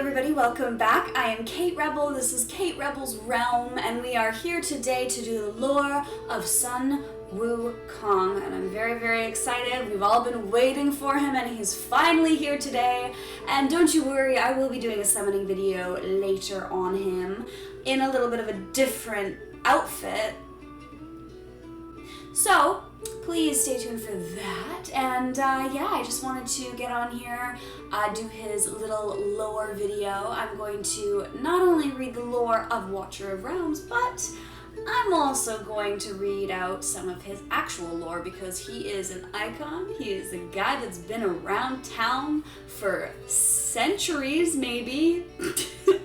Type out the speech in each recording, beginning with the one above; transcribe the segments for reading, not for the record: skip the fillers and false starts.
everybody, welcome back. I am Kate Rebel, this is Kate Rebel's Realm, and we are here today to do the lore of Sun Wukong, and I'm very, very excited. We've all been waiting for him, and he's finally here today. And don't you worry, I will be doing a summoning video later on him in a little bit of a different outfit. So, please stay tuned for that. And yeah, I just wanted to get on here, do his little lore video. I'm going to not only read the lore of Watcher of Realms, but I'm also going to read out some of his actual lore because he is an icon. He is a guy that's been around town for centuries, maybe.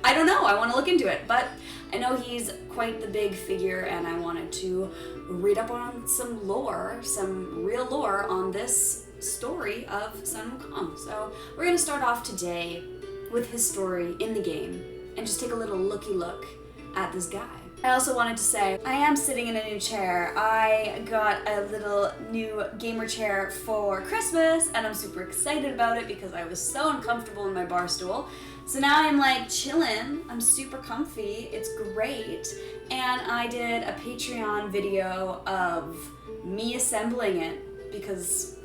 I don't know, I want to look into it, but I know he's quite the big figure, and I wanted to read up on some lore, some real lore on this story of Sun Wukong. So we're going to start off today with his story in the game and just take a little looky look at this guy. I also wanted to say, I am sitting in a new chair. I got a little new gamer chair for Christmas, and I'm super excited about it because I was so uncomfortable in my bar stool. So now I'm like chilling, I'm super comfy, it's great, and I did a Patreon video of me assembling it because,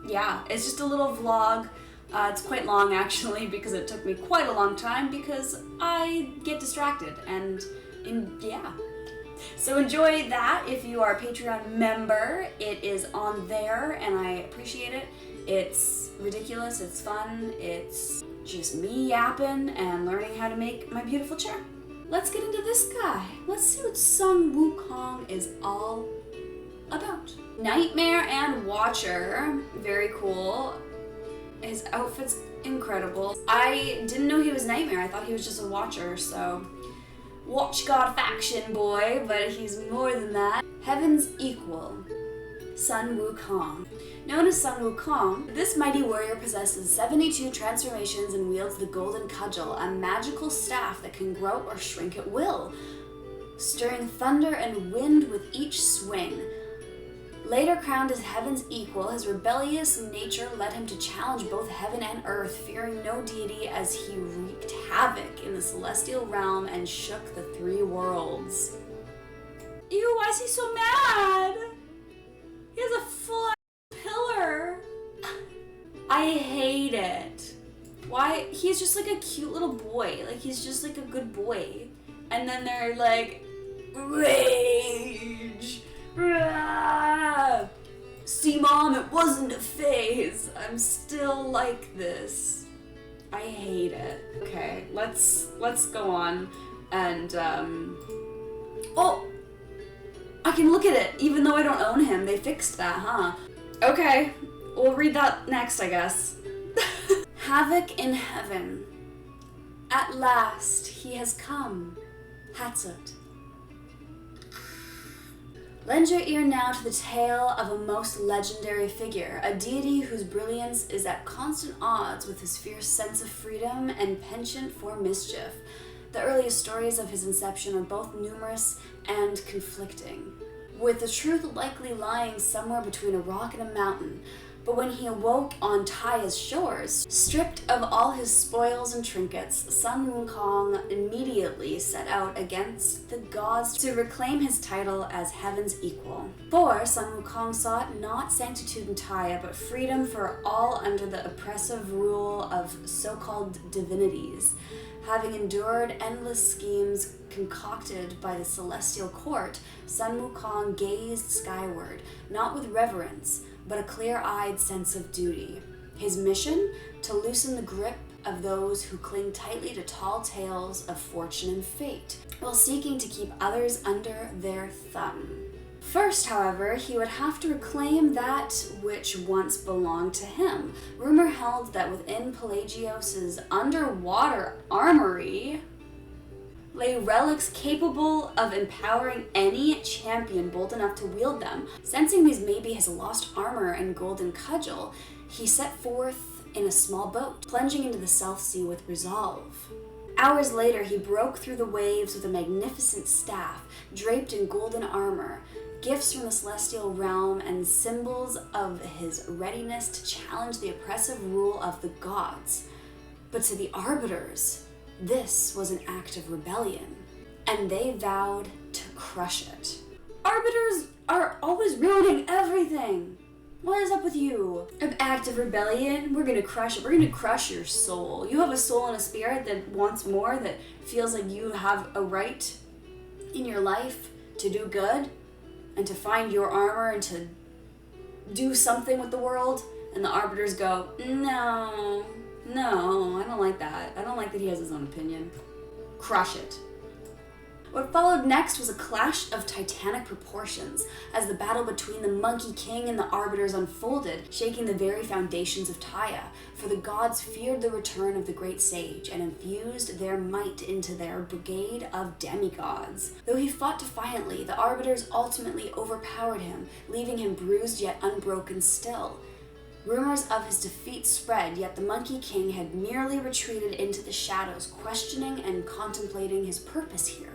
yeah, it's just a little vlog. It's quite long actually because it took me quite a long time because I get distracted and yeah. So enjoy that if you are a Patreon member. It is on there and I appreciate it. It's ridiculous, it's fun, it's just me yapping and learning how to make my beautiful chair. Let's get into this guy. Let's see what Sun Wukong is all about. Nightmare and Watcher, very cool. His outfit's incredible. I didn't know he was Nightmare, I thought he was just a Watcher, so Watchguard faction boy, but he's more than that. Heaven's equal, Sun Wukong. Known as Sun Wukong, this mighty warrior possesses 72 transformations and wields the Golden Cudgel, a magical staff that can grow or shrink at will, stirring thunder and wind with each swing. Later crowned as Heaven's equal, his rebellious nature led him to challenge both heaven and earth, fearing no deity as he wreaked havoc in the celestial realm and shook the three worlds. Ew, why is he so mad? He has a full pillar. I hate it. Why? He's just like a cute little boy. Like, he's just like a good boy. And then they're like, rage. Rah! See, Mom, it wasn't a phase. I'm still like this. I hate it. Okay, let's go on and oh, I can look at it even though I don't own him. They fixed that, huh? Okay, we'll read that next, I guess. Havoc in heaven. At last he has come. Hatzot. Lend your ear now to the tale of a most legendary figure, a deity whose brilliance is at constant odds with his fierce sense of freedom and penchant for mischief. The earliest stories of his inception are both numerous and conflicting, with the truth likely lying somewhere between a rock and a mountain. But when he awoke on Taya's shores, stripped of all his spoils and trinkets, Sun Wukong immediately set out against the gods to reclaim his title as Heaven's equal. For Sun Wukong sought not sanctitude in Taya, but freedom for all under the oppressive rule of so-called divinities. Having endured endless schemes concocted by the celestial court, Sun Wukong gazed skyward, not with reverence, but a clear-eyed sense of duty. His mission? To loosen the grip of those who cling tightly to tall tales of fortune and fate, while seeking to keep others under their thumb. First, however, he would have to reclaim that which once belonged to him. Rumor held that within Pelagios's underwater armory lay relics capable of empowering any champion bold enough to wield them. Sensing these may be his lost armor and golden cudgel, he set forth in a small boat, plunging into the South Sea with resolve. Hours later, he broke through the waves with a magnificent staff, draped in golden armor, gifts from the celestial realm and symbols of his readiness to challenge the oppressive rule of the gods. But to the Arbiters, this was an act of rebellion, and they vowed to crush it. Arbiters are always ruining everything. What is up with you? An act of rebellion? We're gonna crush it. We're gonna crush your soul. You have a soul and a spirit that wants more, that feels like you have a right in your life to do good and to find your armor and to do something with the world. And the Arbiters go, no, I don't like that. I don't like that he has his own opinion. Crush it. What followed next was a clash of titanic proportions as the battle between the Monkey King and the Arbiters unfolded, shaking the very foundations of Taya, for the gods feared the return of the great sage and infused their might into their brigade of demigods. Though he fought defiantly, the Arbiters ultimately overpowered him, leaving him bruised yet unbroken still. Rumors of his defeat spread, yet the Monkey King had merely retreated into the shadows, questioning and contemplating his purpose here.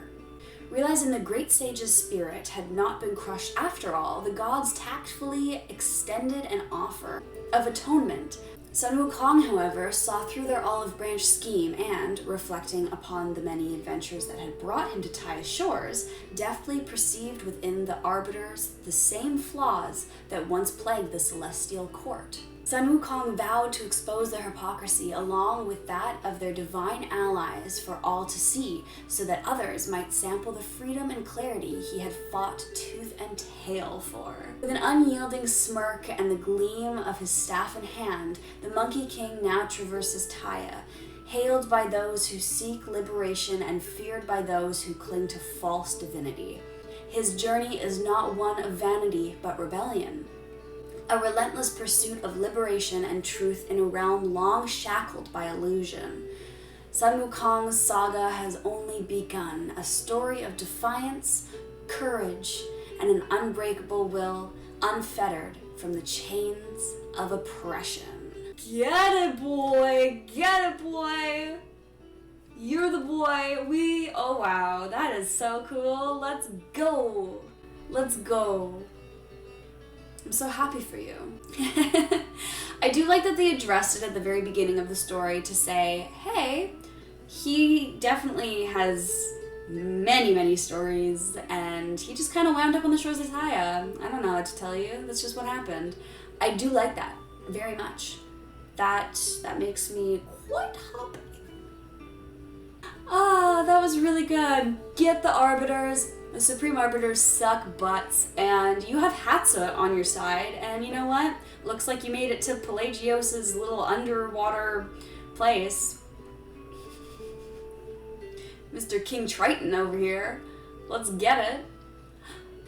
Realizing the great sage's spirit had not been crushed after all, the gods tactfully extended an offer of atonement. Sun Wukong, however, saw through their olive branch scheme and, reflecting upon the many adventures that had brought him to Tai's shores, deftly perceived within the Arbiters the same flaws that once plagued the celestial court. Sun Wukong vowed to expose their hypocrisy along with that of their divine allies for all to see, so that others might sample the freedom and clarity he had fought tooth and tail for. With an unyielding smirk and the gleam of his staff in hand, the Monkey King now traverses Taya, hailed by those who seek liberation and feared by those who cling to false divinity. His journey is not one of vanity, but rebellion. A relentless pursuit of liberation and truth in a realm long shackled by illusion. Sun Wukong's saga has only begun, a story of defiance, courage, and an unbreakable will, unfettered from the chains of oppression. Get it, boy! Get it, boy! You're the boy! Oh wow, that is so cool! Let's go! Let's go! I'm so happy for you. I do like that they addressed it at the very beginning of the story to say, hey, he definitely has many stories and he just kind of wound up on the shores of Taya. I don't know what to tell you. That's just what happened. I do like that very much. That makes me quite happy. Ah, that was really good. Get the Arbiters. The Supreme Arbiters suck butts, and you have Hatsa on your side, and you know what? Looks like you made it to Pelagios's little underwater place. Mr. King Triton over here. Let's get it.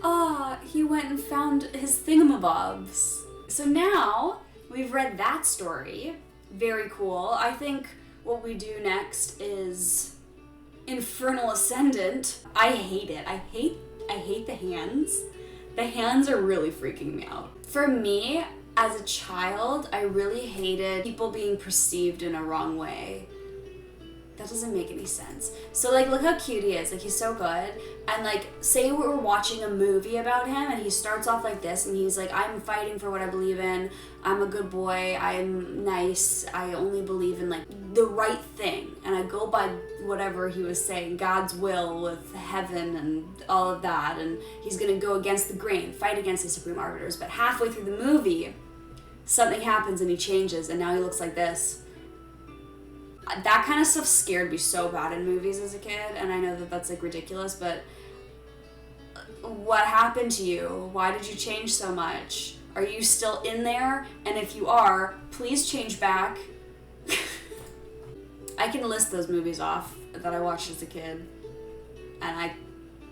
Ah, he went and found his thingamabobs. So now, we've read that story. Very cool. I think what we do next is Infernal Ascendant. I hate it. I hate the hands. The hands are really freaking me out. For me, as a child, I really hated people being perceived in a wrong way. That doesn't make any sense. So like, look how cute he is. Like, he's so good. And like, say we're watching a movie about him and he starts off like this and he's like, I'm fighting for what I believe in. I'm a good boy. I'm nice. I only believe in like the right thing. And I go by whatever he was saying, God's will with heaven and all of that. And he's gonna go against the grain, fight against the Supreme Arbiters. But halfway through the movie, something happens and he changes and now he looks like this. That kind of stuff scared me so bad in movies as a kid, and I know that that's like ridiculous, but what happened to you? Why did you change so much? Are you still in there? And if you are, please change back. I can list those movies off that I watched as a kid, and I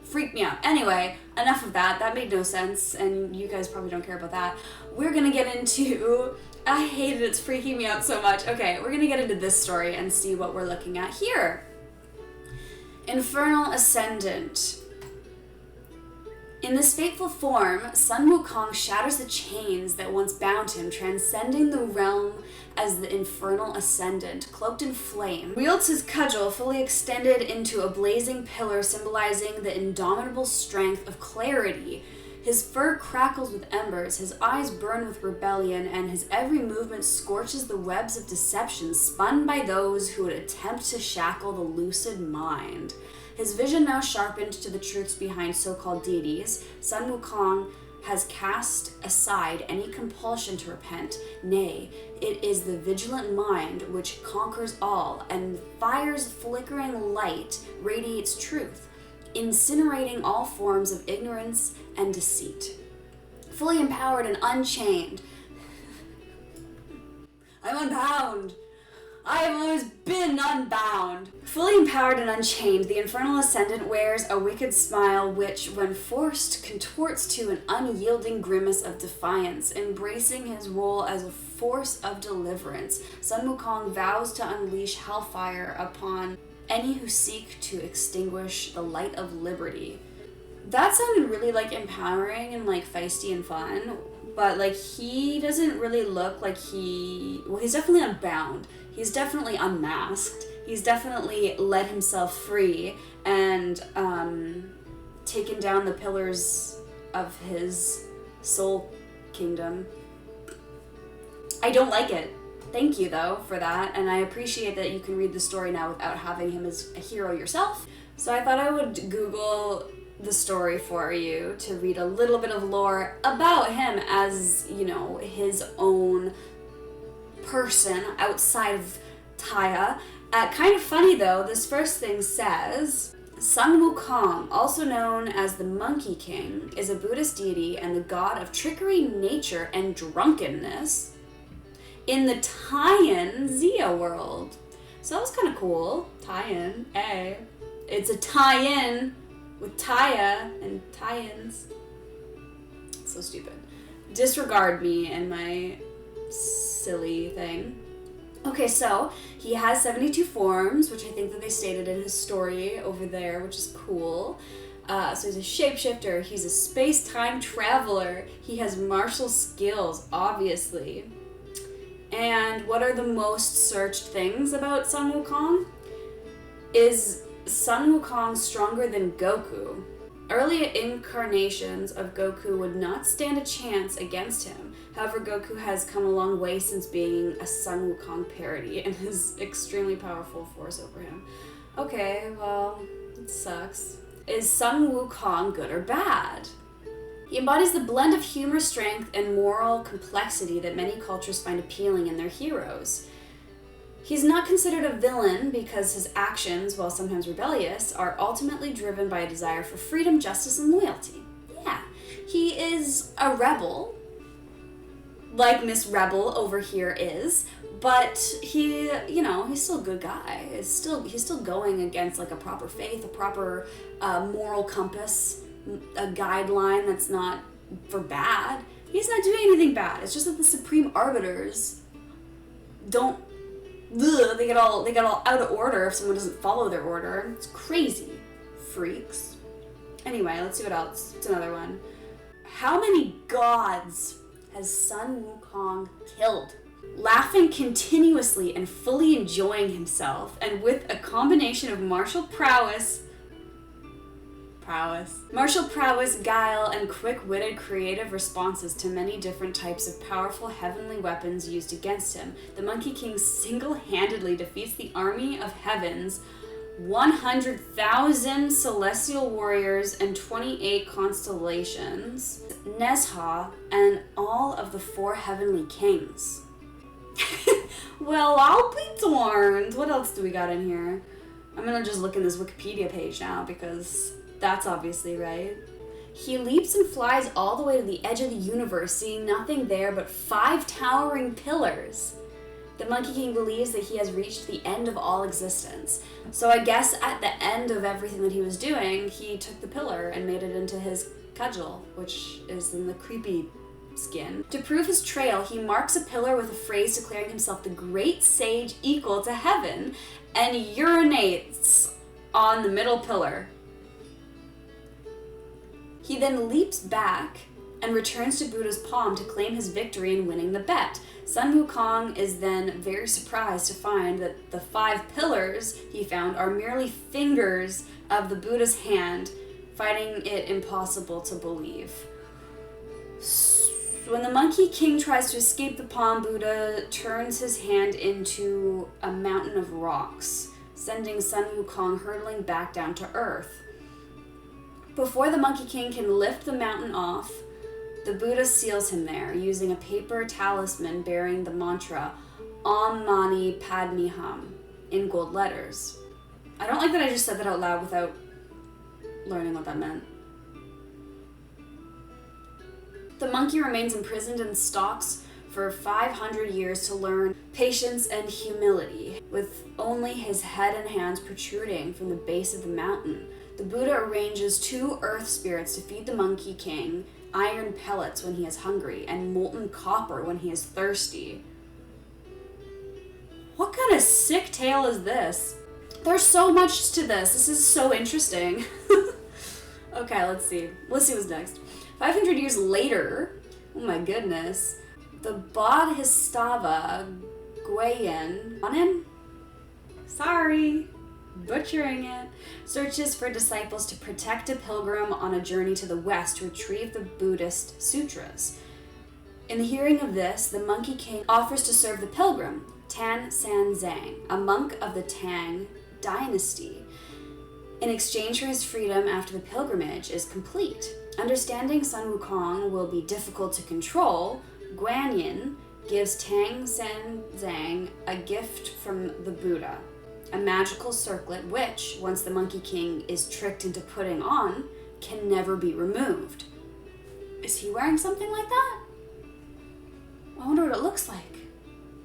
freaked me out. Anyway, enough of that. That made no sense, and you guys probably don't care about that. We're gonna get into... I hate it, it's freaking me out so much. Okay, we're gonna get into this story and see what we're looking at here. Infernal Ascendant. In this fateful form, Sun Wukong shatters the chains that once bound him, transcending the realm as the Infernal Ascendant, cloaked in flame, wields his cudgel fully extended into a blazing pillar symbolizing the indomitable strength of clarity. His fur crackles with embers, his eyes burn with rebellion, and his every movement scorches the webs of deception spun by those who would attempt to shackle the lucid mind. His vision now sharpened to the truths behind so-called deities, Sun Wukong has cast aside any compulsion to repent. Nay, it is the vigilant mind which conquers all, and fire's flickering light radiates truth, incinerating all forms of ignorance and deceit. Fully empowered and unchained. I'm unbound. I have always been unbound. Fully empowered and unchained, the Infernal Ascendant wears a wicked smile which, when forced, contorts to an unyielding grimace of defiance. Embracing his role as a force of deliverance, Sun Wukong vows to unleash hellfire upon any who seek to extinguish the light of liberty. That sounded really like empowering and like feisty and fun, but like he doesn't really look like he's definitely unbound. He's definitely unmasked. He's definitely let himself free and taken down the pillars of his soul kingdom. I don't like it. Thank you, though, for that, and I appreciate that you can read the story now without having him as a hero yourself. So I thought I would Google the story for you to read a little bit of lore about him as, you know, his own person outside of Taya. Kind of funny, though, this first thing says, Sun Wukong, also known as the Monkey King, is a Buddhist deity and the god of trickery, nature, and drunkenness in the tie-in Zia world. So that was kind of cool. Tie-in, eh? It's a tie-in with Taya and tie-ins. So stupid. Disregard me and my silly thing. Okay, so he has 72 forms, which I think that they stated in his story over there, which is cool. So he's a shapeshifter, he's a space-time traveler, he has martial skills, obviously. And what are the most searched things about Sun Wukong? Is Sun Wukong stronger than Goku? Early incarnations of Goku would not stand a chance against him. However, Goku has come a long way since being a Sun Wukong parody and is extremely powerful force over him. Okay, well, it sucks. Is Sun Wukong good or bad? He embodies the blend of humor, strength, and moral complexity that many cultures find appealing in their heroes. He's not considered a villain because his actions, while sometimes rebellious, are ultimately driven by a desire for freedom, justice, and loyalty. Yeah, he is a rebel, like Miss Rebel over here is, but he, you know, he's still a good guy. He's still going against like a proper faith, a proper moral compass, a guideline that's not for bad. He's not doing anything bad. It's just that the Supreme Arbiters don't. They get all out of order if someone doesn't follow their order. It's crazy, freaks. Anyway, let's see what else. It's another one. How many gods has Sun Wukong killed? Laughing continuously and fully enjoying himself, and with a combination of martial prowess, guile, and quick-witted creative responses to many different types of powerful heavenly weapons used against him, the Monkey King single-handedly defeats the army of heavens, 100,000 celestial warriors and 28 constellations, Nezha, and all of the 4 heavenly kings. Well, I'll be darned. What else do we got in here? I'm gonna just look in this Wikipedia page now because that's obviously right. He leaps and flies all the way to the edge of the universe, seeing nothing there but 5 towering pillars. The Monkey King believes that he has reached the end of all existence. So I guess at the end of everything that he was doing, he took the pillar and made it into his cudgel, which is in the creepy skin. To prove his trail, he marks a pillar with a phrase declaring himself the great sage equal to heaven and urinates on the middle pillar. He then leaps back and returns to Buddha's palm to claim his victory in winning the bet. Sun Wukong is then very surprised to find that the 5 pillars he found are merely fingers of the Buddha's hand, finding it impossible to believe. When the Monkey King tries to escape the pond, Buddha turns his hand into a mountain of rocks, sending Sun Wukong hurtling back down to earth. Before the Monkey King can lift the mountain off, the Buddha seals him there, using a paper talisman bearing the mantra Om Mani Padme Hum in gold letters. I don't like that I just said that out loud without learning what that meant. The monkey remains imprisoned in stocks for 500 years to learn patience and humility, with only his head and hands protruding from the base of the mountain. The Buddha arranges 2 earth spirits to feed the Monkey King iron pellets when he is hungry and molten copper when he is thirsty. What kind of sick tale is this? There's so much to this. This is so interesting. Okay, let's see. Let's see what's next. 500 years later, oh my goodness, the Bodhisattva Guayan, sorry, butchering it, searches for disciples to protect a pilgrim on a journey to the west to retrieve the Buddhist sutras. In the hearing of this, the Monkey King offers to serve the pilgrim, Tan San Zhang, a monk of the Tang dynasty, in exchange for his freedom after the pilgrimage is complete. Understanding Sun Wukong will be difficult to control, Guanyin gives Tang San Zhang a gift from the Buddha, a magical circlet which, once the Monkey King is tricked into putting on, can never be removed. Is he wearing something like that? I wonder what it looks like.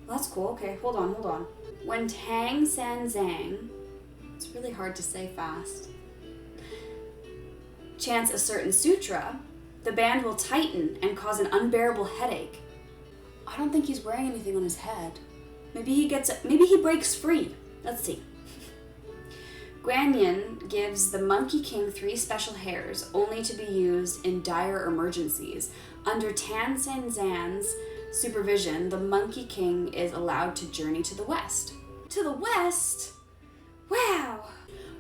Well, that's cool. Okay, hold on. When Tang San Zhang, it's really hard to say fast, chants a certain sutra, the band will tighten and cause an unbearable headache. I don't think he's wearing anything on his head. Maybe he breaks free. Let's see. Guanyin gives the Monkey King 3 special hairs, only to be used in dire emergencies. Under Tan San Zhan's supervision, the Monkey King is allowed to journey to the west. To the west? Wow!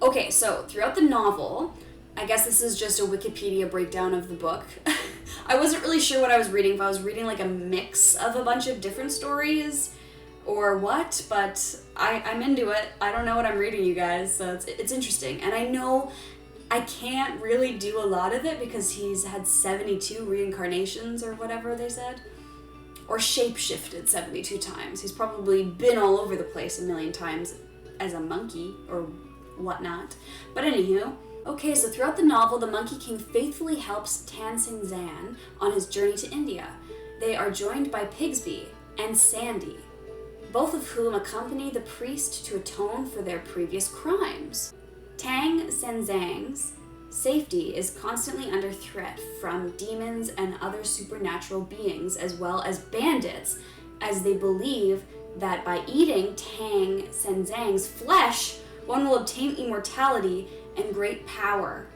Okay, so throughout the novel, I guess this is just a Wikipedia breakdown of the book. I wasn't really sure what I was reading, if I was reading like a mix of a bunch of different stories or what, but I'm into it. I don't know what I'm reading, you guys, so it's interesting. And I know I can't really do a lot of it because he's had 72 reincarnations or whatever they said. Or shape-shifted 72 times. He's probably been all over the place a million times as a monkey or whatnot. But anywho, okay, so throughout the novel, the Monkey King faithfully helps Tan San Zhan on his journey to India. They are joined by Pigsby and Sandy, both of whom accompany the priest to atone for their previous crimes. Tang San Zhang's safety is constantly under threat from demons and other supernatural beings, as well as bandits, as they believe that by eating Tang San Zhang's flesh, one will obtain immortality and great power.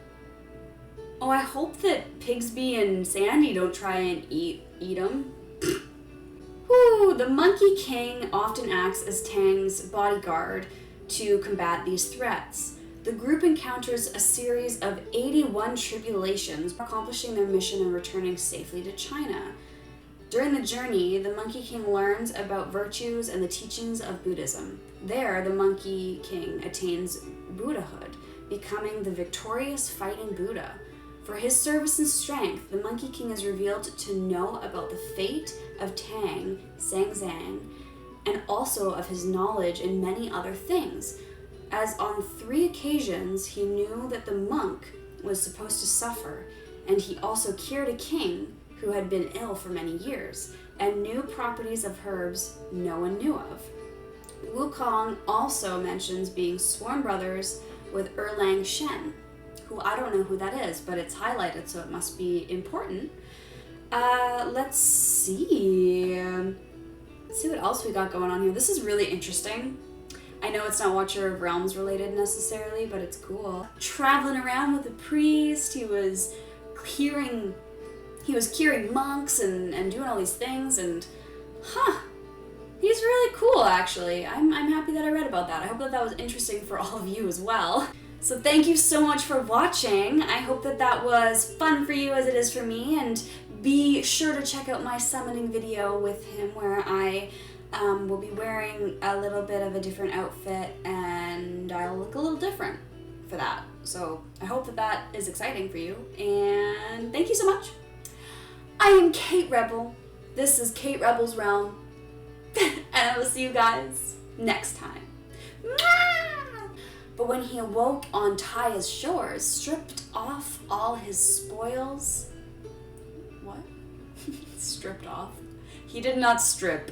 Oh, I hope that Pigsby and Sandy don't try and eat him. Whew, the Monkey King often acts as Tang's bodyguard to combat these threats. The group encounters a series of 81 tribulations, accomplishing their mission and returning safely to China. During the journey, the Monkey King learns about virtues and the teachings of Buddhism. There, the Monkey King attains Buddhahood, becoming the victorious fighting Buddha. For his service and strength, the Monkey King is revealed to know about the fate of Tang San Zhang, and also of his knowledge in many other things, as on 3 occasions he knew that the monk was supposed to suffer, and he also cured a king who had been ill for many years, and knew properties of herbs no one knew of. Wukong also mentions being sworn brothers with Erlang Shen, who I don't know who that is, but it's highlighted, so it must be important. Let's see what else we got going on here. This is really interesting. I know it's not Watcher of Realms related necessarily, but it's cool. Traveling around with a priest, he was curing monks and doing all these things, and he's really cool actually. I'm happy that I read about that. I hope that was interesting for all of you as well. So thank you so much for watching. I hope that was fun for you as it is for me, and be sure to check out my summoning video with him where I will be wearing a little bit of a different outfit and I'll look a little different for that. So I hope that that is exciting for you, and thank you so much. I am Kate Rebel. This is Kate Rebel's Realm, and I will see you guys next time. But when he awoke on Taya's shores, stripped off all his spoils. What? Stripped off? He did not strip.